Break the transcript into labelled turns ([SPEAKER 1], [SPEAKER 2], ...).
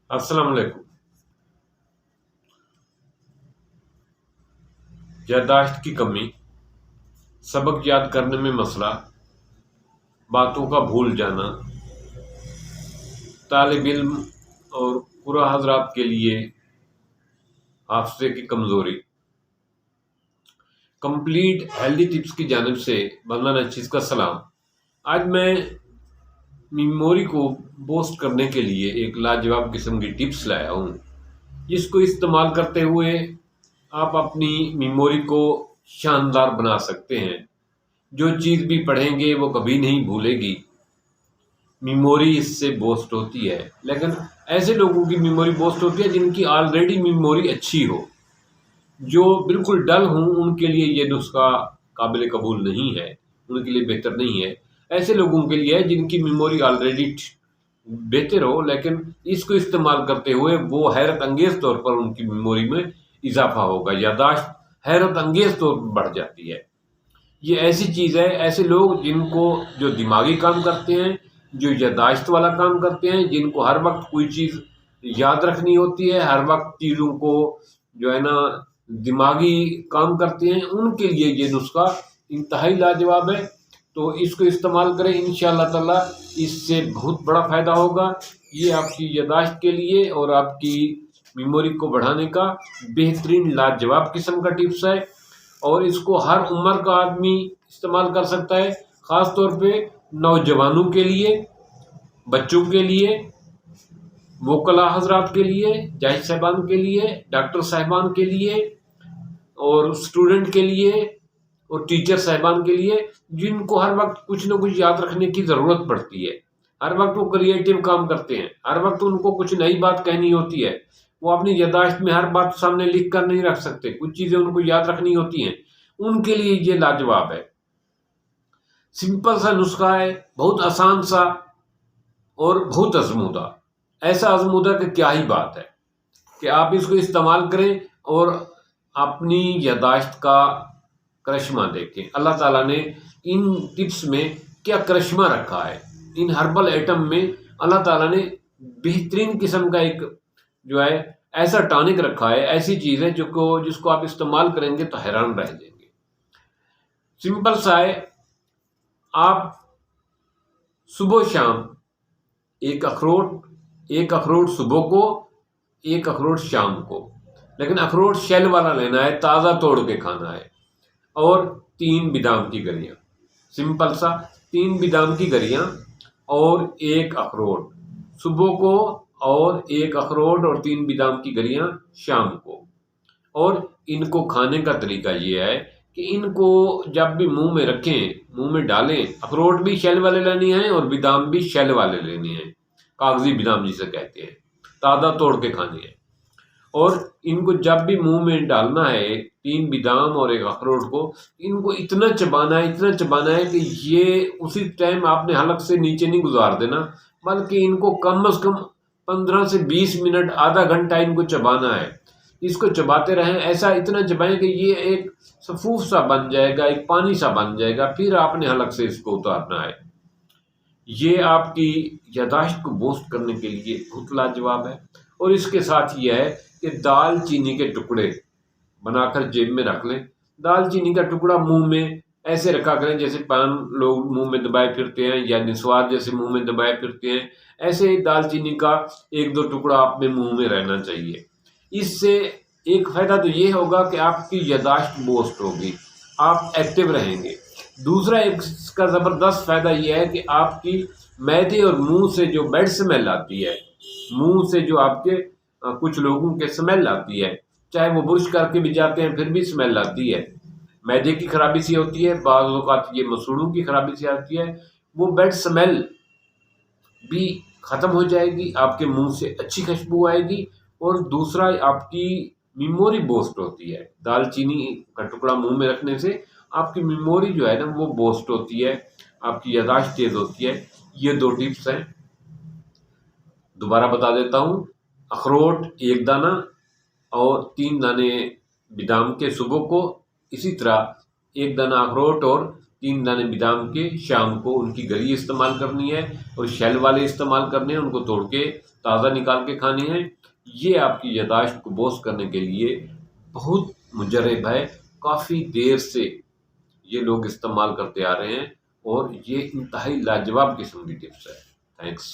[SPEAKER 1] अस्सलाम वालेकुम। याददाश्त की कमी, सबक याद करने में मसला, बातों का भूल जाना, तालिब इल्म और कुरा हजरात के लिए हाफजे की कमजोरी। कंप्लीट हेल्दी टिप्स की जानिब से बंदा नचीज का सलाम। आज मैं मेमोरी को बूस्ट करने के लिए एक लाजवाब किस्म की टिप्स लाया हूँ, जिसको इस्तेमाल करते हुए आप अपनी मेमोरी को शानदार बना सकते हैं। जो चीज़ भी पढ़ेंगे वो कभी नहीं भूलेगी। मेमोरी इससे बूस्ट होती है, लेकिन ऐसे लोगों की मेमोरी बूस्ट होती है जिनकी ऑलरेडी मेमोरी अच्छी हो। जो बिल्कुल डल हों उनके लिए ये नुस्खा काबिल कबूल नहीं है, उनके लिए बेहतर नहीं है। ऐसे लोगों के लिए है जिनकी मेमोरी ऑलरेडी बेहतर हो, लेकिन इसको इस्तेमाल करते हुए वो हैरत अंगेज तौर पर उनकी मेमोरी में इजाफा होगा, यादाश्त हैरत अंगेज तौर पर बढ़ जाती है। ये ऐसी चीज़ है, ऐसे लोग जिनको जो दिमागी काम करते हैं, जो याददाश्त वाला काम करते हैं, जिनको हर वक्त कोई चीज़ याद रखनी होती है, हर वक्त चीज़ों को जो है ना दिमागी काम करते हैं, उनके लिए ये नुस्खा इंतहाई लाजवाब है। तो इसको इस्तेमाल करें, इंशाअल्लाह ताला इससे बहुत बड़ा फ़ायदा होगा। ये आपकी याददाश्त के लिए और आपकी मेमोरी को बढ़ाने का बेहतरीन लाजवाब किस्म का टिप्स है, और इसको हर उम्र का आदमी इस्तेमाल कर सकता है। ख़ास तौर पे नौजवानों के लिए, बच्चों के लिए, वकला हजरात के लिए, जज साहबान के लिए, डॉक्टर साहबान के लिए, और स्टूडेंट के लिए, और टीचर साहबान के लिए, जिनको हर वक्त कुछ ना कुछ याद रखने की ज़रूरत पड़ती है। हर वक्त वो क्रिएटिव काम करते हैं, हर वक्त उनको कुछ नई बात कहनी होती है। वो अपनी याददाश्त में हर बात सामने लिख कर नहीं रख सकते, कुछ चीज़ें उनको याद रखनी होती हैं। उनके लिए ये लाजवाब है। सिंपल सा नुस्खा है, बहुत आसान सा और बहुत आजमूदा। ऐसा आजमूदा कि क्या ही बात है कि आप इसको इस्तेमाल करें और अपनी याददाश्त का करिश्मा देखें। अल्लाह ताला ने इन टिप्स में क्या करिश्मा रखा है। इन हर्बल आइटम में अल्लाह ताला ने बेहतरीन किस्म का एक जो है ऐसा टॉनिक रखा है, ऐसी चीज़ है जिसको आप इस्तेमाल करेंगे तो हैरान रह जाएंगे। सिंपल सा है, आप सुबह शाम एक अखरोट सुबह को, एक अखरोट शाम को, लेकिन अखरोट शेल वाला लेना है, ताज़ा तोड़ के खाना है। और 3 बादाम की गरियाँ, सिंपल सा 3 बादाम की गरियाँ और एक अखरोट सुबह को, और एक अखरोट और 3 बादाम की गरियाँ शाम को। और इनको खाने का तरीका ये है कि इनको जब भी मुंह में रखें, मुंह में डालें, अखरोट भी शेल वाले लेने हैं और बादाम भी शेल वाले लेने हैं, कागजी बादाम जिसे कहते हैं, ताज़ा तोड़ के खाने हैं। और इनको जब भी मुंह में डालना है, 3 बादाम और एक अखरोट को, इनको इतना चबाना है कि ये उसी टाइम आपने हलक से नीचे नहीं गुजार देना, बल्कि इनको कम से कम 15 से 20 मिनट, आधा घंटा इनको चबाना है। इसको चबाते रहें, ऐसा इतना चबाएं कि ये एक सफूफ सा बन जाएगा, एक पानी सा बन जाएगा। फिर आपने हलक से इसको उतारना है। ये आपकी याददाश्त को बूस्ट करने के लिए बहुत लाजवाब है। और इसके साथ ये है कि दालचीनी के टुकड़े बनाकर जेब में रख लें। दालचीनी का टुकड़ा मुंह में ऐसे रखा करें जैसे पान लोग मुंह में दबाए फिरते हैं, या निस्वार जैसे मुंह में दबाए फिरते हैं, ऐसे ही दालचीनी का 1-2 टुकड़ा अपने मुंह में रहना चाहिए। इससे एक फ़ायदा तो ये होगा कि आपकी याददाश्त बूस्ट होगी, आप एक्टिव रहेंगे। दूसरा एक इसका ज़बरदस्त फ़ायदा ये है कि आपकी मैदे और मुंह से जो बैड स्मेल आती है, मुंह से जो आपके कुछ लोगों के स्मेल आती है, चाहे वो ब्रश करके भी जाते हैं फिर भी स्मेल आती है, मैदे की खराबी से होती है, बाज़ औक़ात ये मसूड़ों की खराबी से आती है, वो बैड स्मेल भी ख़त्म हो जाएगी, आपके मुंह से अच्छी खुशबू आएगी। और दूसरा आपकी मेमोरी बूस्ट होती है। दालचीनी का टुकड़ा मुंह में रखने से आपकी मेमोरी जो है ना वो बूस्ट होती है, आपकी याददाश्त तेज़ होती है। ये 2 टिप्स हैं, दोबारा बता देता हूँ। अखरोट 1 दाना और 3 दाने बादाम के सुबह को, इसी तरह 1 दाना अखरोट और 3 दाने बादाम के शाम को उनकी गरी इस्तेमाल करनी है और शेल वाले इस्तेमाल करने हैं, उनको तोड़ के ताज़ा निकाल के खाने हैं। ये आपकी याददाश्त को बोस्ट करने के लिए बहुत मुजर्रब है। काफ़ी देर से ये लोग इस्तेमाल करते आ रहे हैं और ये इंतहाई लाजवाब किस्म की टिप्स है। थैंक्स।